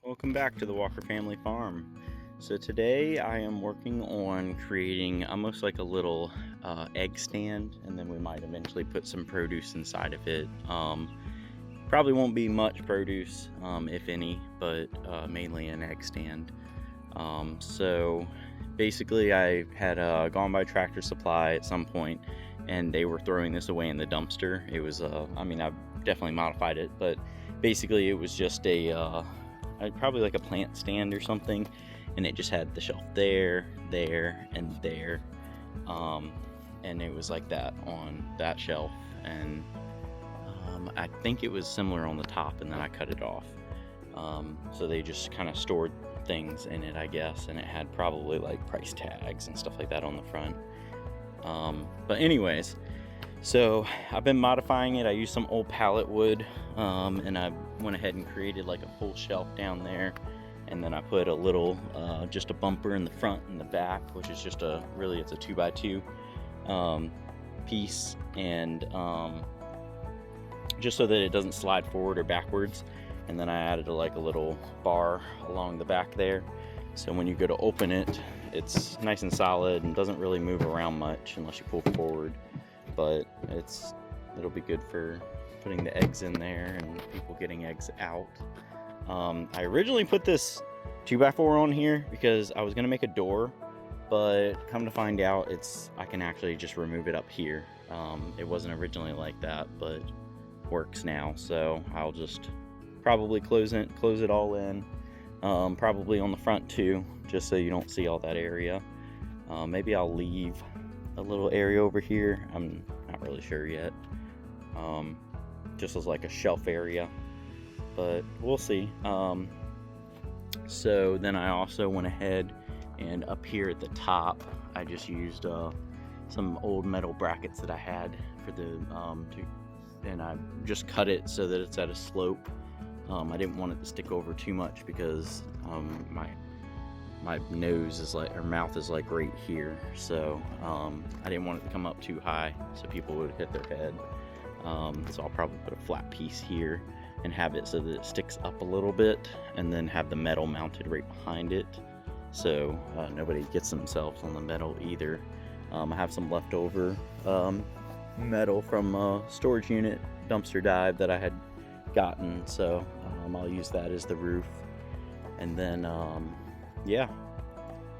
Welcome back to the Walker Family Farm. So today I am working on creating almost like a little egg stand, and then we might eventually put some produce inside of it. Probably won't be much produce, if any, but mainly an egg stand. So basically I had gone by Tractor Supply at some point, and they were throwing this away in the dumpster. It was, I mean, I've definitely modified it, but basically it was just probably like a plant stand or something, and it just had the shelf there, and there, and it was like that on that shelf, and I think it was similar on the top, and then I cut it off. So they just kind of stored things in it, I guess, and it had probably like price tags and stuff like that on the front. But anyways, so I've been modifying it. I used some old pallet wood, and I went ahead and created like a full shelf down there, and then I put a little just a bumper in the front and the back, which is just it's a 2x2 piece, and just so that it doesn't slide forward or backwards. And then I added a little bar along the back there, so when you go to open it, it's nice and solid and doesn't really move around much unless you pull forward. But it'll be good for putting the eggs in there and people getting eggs out. I originally put this 2x4 on here because I was gonna make a door, but come to find out, I can actually just remove it up here. It wasn't originally like that, but works now. So I'll just probably close it all in, probably on the front too, just so you don't see all that area. Maybe I'll leave a little area over here. I'm not really sure yet. Just as like a shelf area, but we'll see. So then I also went ahead and up here at the top, I just used some old metal brackets that I had for and I just cut it so that it's at a slope. I didn't want it to stick over too much because my nose is mouth is like right here, so I didn't want it to come up too high so people would hit their head. So I'll probably put a flat piece here and have it so that it sticks up a little bit, and then have the metal mounted right behind it, so nobody gets themselves on the metal either. I have some leftover metal from a storage unit dumpster dive that I had gotten, so I'll use that as the roof. And then yeah,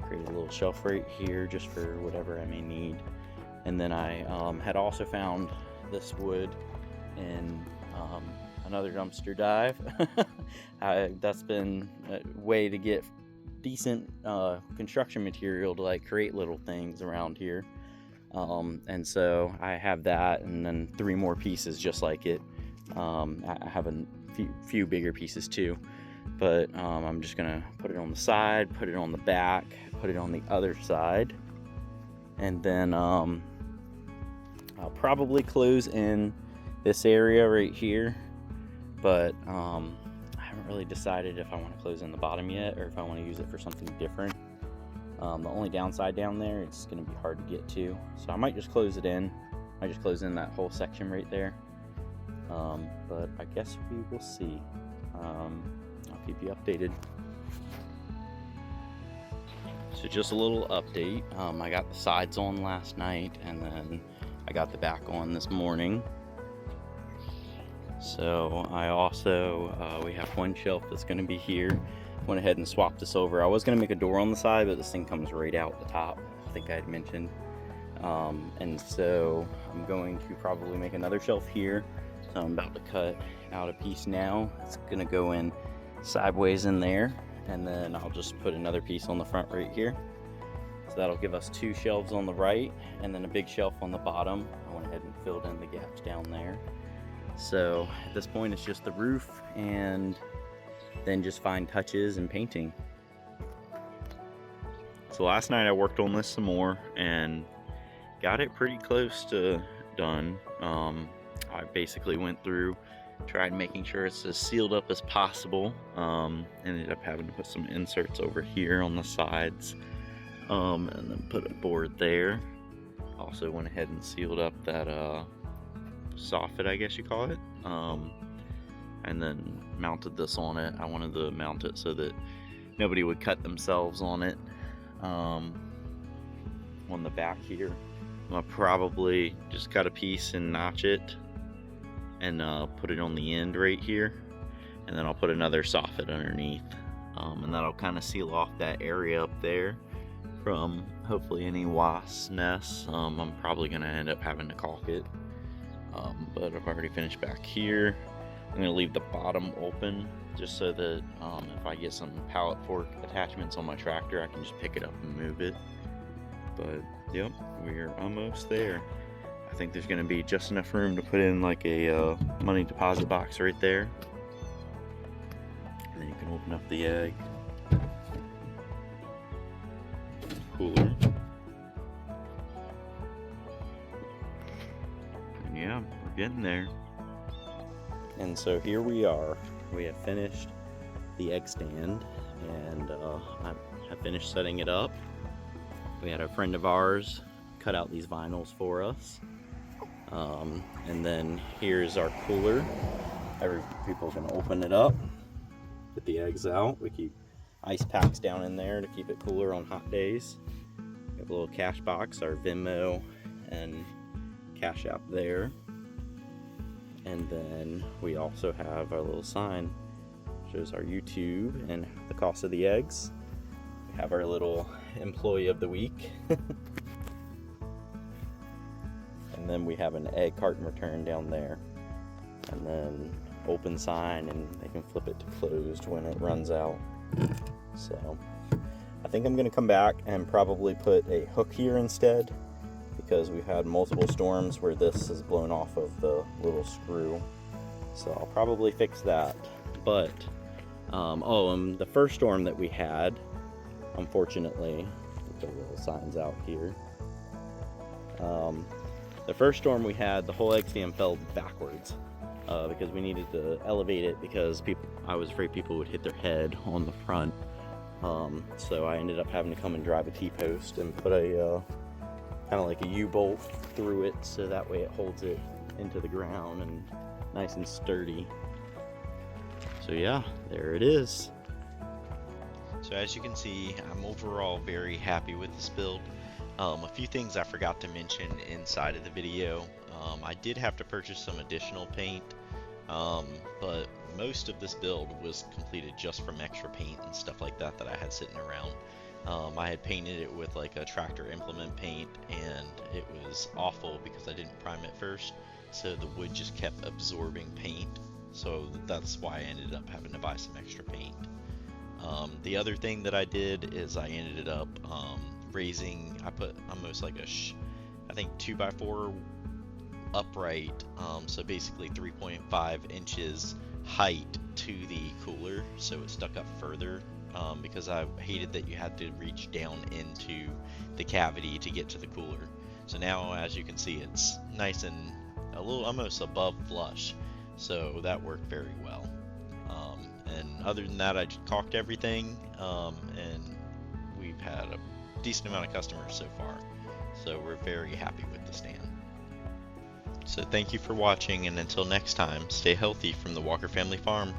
create a little shelf right here just for whatever I may need. And then I had also found this wood in another dumpster dive. That's been a way to get decent construction material to create little things around here. And so I have that, and then 3 more pieces just like it. I have a few bigger pieces too, but I'm just gonna put it on the side, put it on the back, put it on the other side, and then I'll probably close in this area right here, but I haven't really decided if I want to close in the bottom yet, or if I want to use it for something different. The only downside down there, it's going to be hard to get to, so I might just close it in. I just close in that whole section right there. But I guess we will see. I'll keep you updated. So just a little update. I got the sides on last night, and then I got the back on this morning. So I also, we have one shelf that's going to be here. Went ahead and swapped this over. I was going to make a door on the side, but this thing comes right out the top, I think I had mentioned. And so I'm going to probably make another shelf here. So I'm about to cut out a piece now. It's going to go in sideways in there, and then I'll just put another piece on the front right here. So that'll give us 2 shelves on the right, and then a big shelf on the bottom. I went ahead and filled in the gaps down there. So at this point, it's just the roof, and then just fine touches and painting. So last night I worked on this some more and got it pretty close to done. I basically went through, tried making sure it's as sealed up as possible. Ended up having to put some inserts over here on the sides, and then put a board there. Also went ahead and sealed up that soffit, I guess you call it. and then mounted this on it. I wanted to mount it so that nobody would cut themselves on it. On the back here, I'm gonna probably just cut a piece and notch it and put it on the end right here, and then I'll put another soffit underneath, and that'll kind of seal off that area up there from hopefully any wasp nests. I'm probably gonna end up having to caulk it, but I've already finished back here. I'm gonna leave the bottom open just so that if I get some pallet fork attachments on my tractor, I can just pick it up and move it. But yep, we're almost there. I think there's gonna be just enough room to put in like a money deposit box right there. And then you can open up the egg cooler. And yeah, we're getting there. And so here we are. We have finished the egg stand, and I have finished setting it up. We had a friend of ours cut out these vinyls for us. And then here's our cooler. People can open it up, get the eggs out. We keep ice packs down in there to keep it cooler on hot days. We have a little cash box, our Venmo and Cash App there. And then we also have our little sign, shows our YouTube and the cost of the eggs. We have our little employee of the week. And then we have an egg carton return down there. And then open sign, and they can flip it to closed when it runs out. So I think I'm gonna come back and probably put a hook here instead, because we've had multiple storms where this is blown off of the little screw. So I'll probably fix that. But the first storm that we had, unfortunately, put the little signs out here. The first storm we had, the whole egg stand fell backwards because we needed to elevate it because I was afraid people would hit their head on the front. So I ended up having to come and drive a T-post and put a kind of like a U-bolt through it, so that way it holds it into the ground and nice and sturdy. So yeah, there it is. So as you can see, I'm overall very happy with this build. A few things I forgot to mention inside of the video. I did have to purchase some additional paint, but most of this build was completed just from extra paint and stuff like that I had sitting around. I had painted it with like a tractor implement paint, and it was awful because I didn't prime it first, so the wood just kept absorbing paint. So that's why I ended up having to buy some extra paint. The other thing that I did is I ended up raising, I put almost like I think 2x4 upright, so basically 3.5 inches height to the cooler, so it stuck up further, because I hated that you had to reach down into the cavity to get to the cooler. So now, as you can see, it's nice and a little almost above flush, so that worked very well. And other than that, I just caulked everything, and we've had a decent amount of customers so far, so we're very happy with the stand. So thank you for watching, and until next time, stay healthy from the Walker Family Farm.